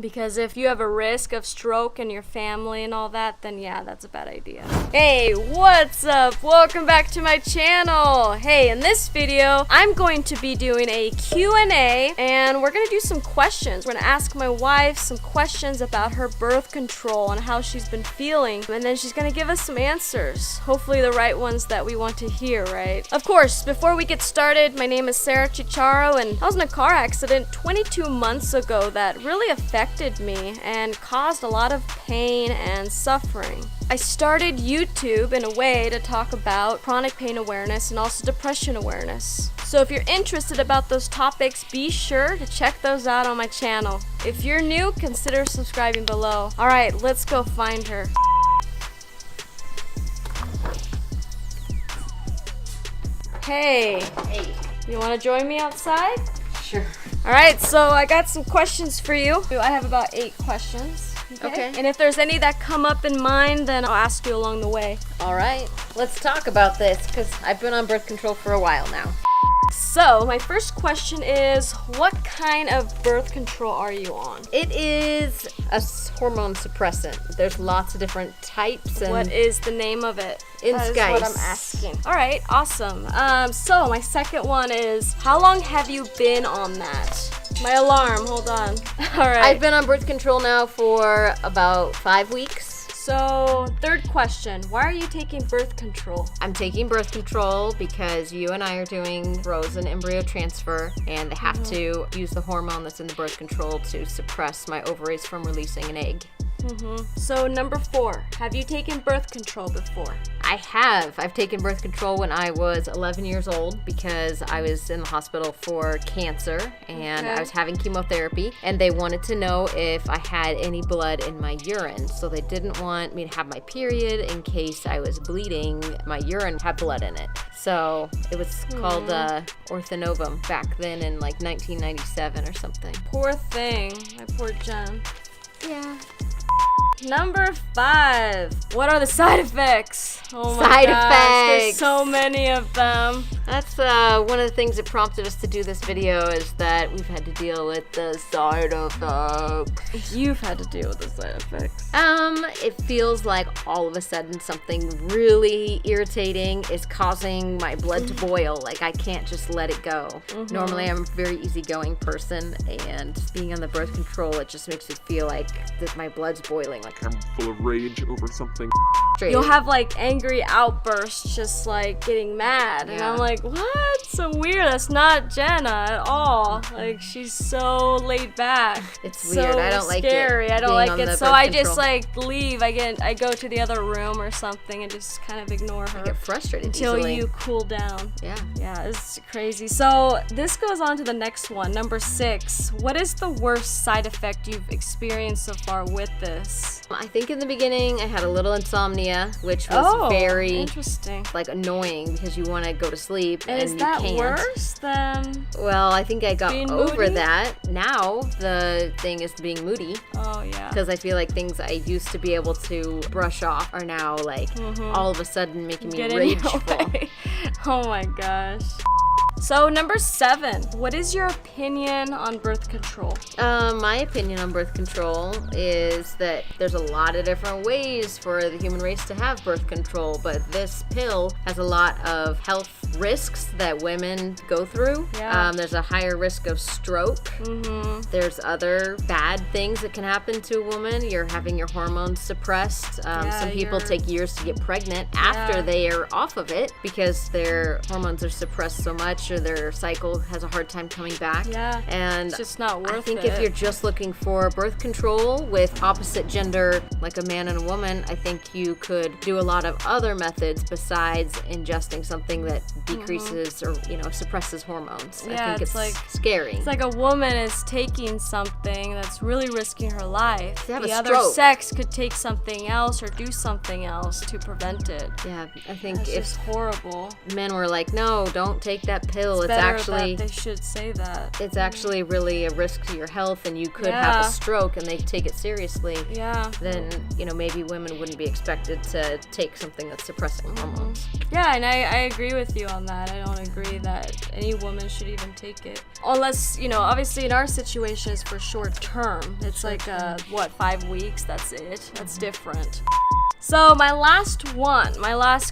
Because if you have a risk of stroke in your family and all that, then yeah, that's a bad idea. Hey, what's up? Welcome back to my channel. Hey, in this video, I'm going to be doing a Q&A and we're gonna do some questions. We're gonna ask my wife some questions about her birth control and how she's been feeling, and then she's gonna give us some answers. Hopefully the right ones that we want to hear, right? Of course, before we get started, my name is Sarah Chicharo and I was in a car accident 22 months ago that really affected me and caused a lot of pain and suffering. I started YouTube in a way to talk about chronic pain awareness and also depression awareness. So if you're interested about those topics, be sure to check those out on my channel. If you're new, consider subscribing below. All right, let's go find her. Hey. Hey. You want to join me outside? Sure. All right, so I got some questions for you. I have about 8 questions. Okay. And if there's any that come up in mind, then I'll ask you along the way. All right. Let's talk about this because I've been on birth control for a while now. So my first question is, what kind of birth control are you on? It is a hormone suppressant. There's lots of different types. And what is the name of it? That is what I'm asking. All right, awesome. So my second one is, how long have you been on that? My alarm, hold on. All right. I've been on birth control now for about 5 weeks. So, third question, why are you taking birth control? I'm taking birth control because you and I are doing frozen embryo transfer, and they have to use the hormone that's in the birth control to suppress my ovaries from releasing an egg. So, number 4, have you taken birth control before? I have. I've taken birth control when I was 11 years old because I was in the hospital for cancer and I was having chemotherapy, and they wanted to know if I had any blood in my urine. So they didn't want me to have my period in case I was bleeding. My urine had blood in it. So it was called orthonovum back then in like 1997 or something. Poor thing. My poor Jen. Yeah. Number 5. What are the side effects? Oh my Side gosh, effects. there's so many of them. That's one of the things that prompted us to do this video, is that we've had to deal with the side effects. You've had to deal with the side effects. It feels like all of a sudden something really irritating is causing my blood to boil. Like I can't just let it go. Normally I'm a very easygoing person, and being on the birth control, it just makes it feel like that my blood's boiling. Like I'm full of rage over something. You'll have like angry outbursts, just like getting mad, and I'm like, what? So weird. That's not Jenna at all. Like she's so laid back. It's so weird. I don't like it. Scary. I don't being like on it. the So birth I control. just like leave. I go to the other room or something and just kind of ignore her. I get frustrated until easily. you cool down. Yeah. Yeah, it's crazy. So this goes on to the next one, number 6. What is the worst side effect you've experienced so far with this? I think in the beginning I had a little insomnia, which was very interesting. like annoying because you want to go to sleep And is you that can't. worse than? Well, I think I got being over moody? that. Now the thing is being moody, Oh yeah. because I feel like things I used to be able to brush off are now like all of a sudden making me Get in your rageful. way. Oh my gosh. So number 7, what is your opinion on birth control? My opinion on birth control is that there's a lot of different ways for the human race to have birth control, but this pill has a lot of health risks that women go through. Yeah. There's a higher risk of stroke. There's other bad things that can happen to a woman. You're having your hormones suppressed. Some people take years to get pregnant after they are off of it because their hormones are suppressed so much, or their cycle has a hard time coming back. Yeah. And It's just not worth it. I think if you're just looking for birth control with opposite gender, like a man and a woman, I think you could do a lot of other methods besides ingesting something that decreases or suppresses hormones. I think it's like scary. It's like a woman is taking something that's really risking her life. They have the a other stroke. sex could take something else or do something else to prevent it. Yeah, I think It's if just horrible. men were like, no, don't take that pill, pill, it's better actually that they should say that. it's actually really a risk to your health, and you could have a stroke, and they take it seriously. Yeah. Then maybe women wouldn't be expected to take something that's suppressing hormones. Yeah, and I agree with you on that. I don't agree that any woman should even take it. Unless, obviously in our situation it's for short term. It's like, 5 weeks? That's it. That's different. So my last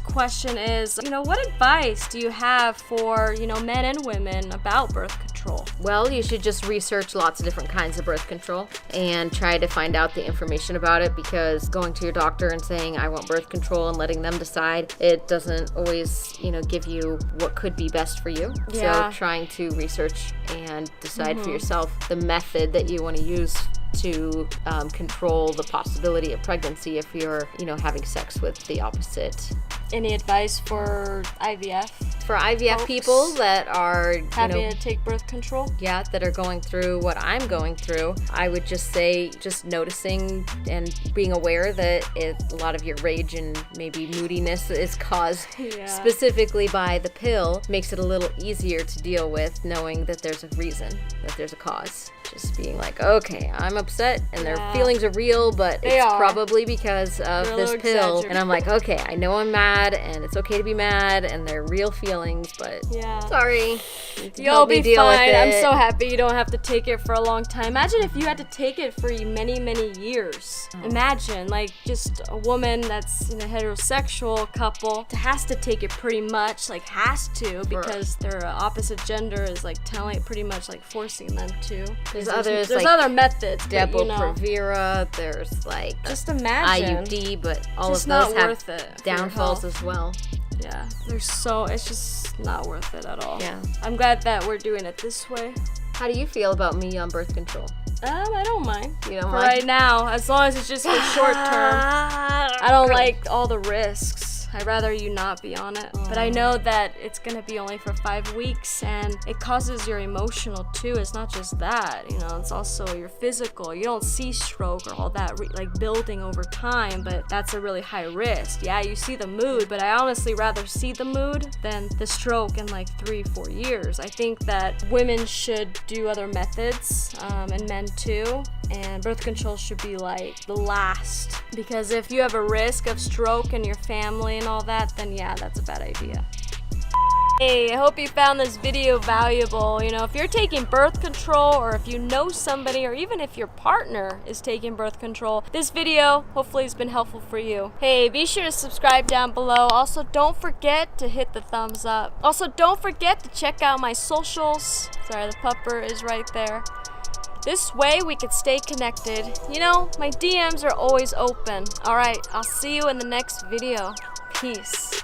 question is, what advice do you have for, men and women about birth control? Well, you should just research lots of different kinds of birth control and try to find out the information about it, because going to your doctor and saying, I want birth control, and letting them decide, it doesn't always, give you what could be best for you. Yeah. So trying to research and decide for yourself the method that you want to use to control the possibility of pregnancy if you're, having sex with the opposite. Any advice for IVF? For IVF people that are having to take birth control? Yeah, that are going through what I'm going through, I would just say just noticing and being aware that a lot of your rage and maybe moodiness is caused specifically by the pill makes it a little easier to deal with, knowing that there's a reason, that there's a cause. Just being like, okay, I'm upset and their feelings are real, but it's probably because of this pill. And I'm like, okay, I know I'm mad and it's okay to be mad and they're real feelings, but sorry. You'll be fine. I'm so happy you don't have to take it for a long time. Imagine if you had to take it for many, many years. Imagine, just a woman that's in a heterosexual couple has to take it pretty much, has to, because their opposite gender is pretty much forcing them to. There's other methods. Depo-Provera, there's just imagine IUD, but all just of those have downfalls as well. Yeah, it's just not worth it at all. Yeah. I'm glad that we're doing it this way. How do you feel about me on birth control? I don't mind. You don't for mind? right now, as long as it's just for short term. I don't like all the risks. I'd rather you not be on it. But I know that it's gonna be only for 5 weeks, and it causes your emotional too. It's not just that, it's also your physical. You don't see stroke or all that building over time, but that's a really high risk. Yeah, you see the mood, but I honestly rather see the mood than the stroke in 3-4 years. I think that women should do other methods, and men too. And birth control should be the last, because if you have a risk of stroke in your family and all that, then that's a bad idea. Hey, I hope you found this video valuable. If you're taking birth control, or if you know somebody, or even if your partner is taking birth control, this video hopefully has been helpful for you. Hey, be sure to subscribe down below. Also, don't forget to hit the thumbs up. Also, don't forget to check out my socials. Sorry, the pupper is right there. This way we could stay connected. My DMs are always open. Alright, I'll see you in the next video. Peace.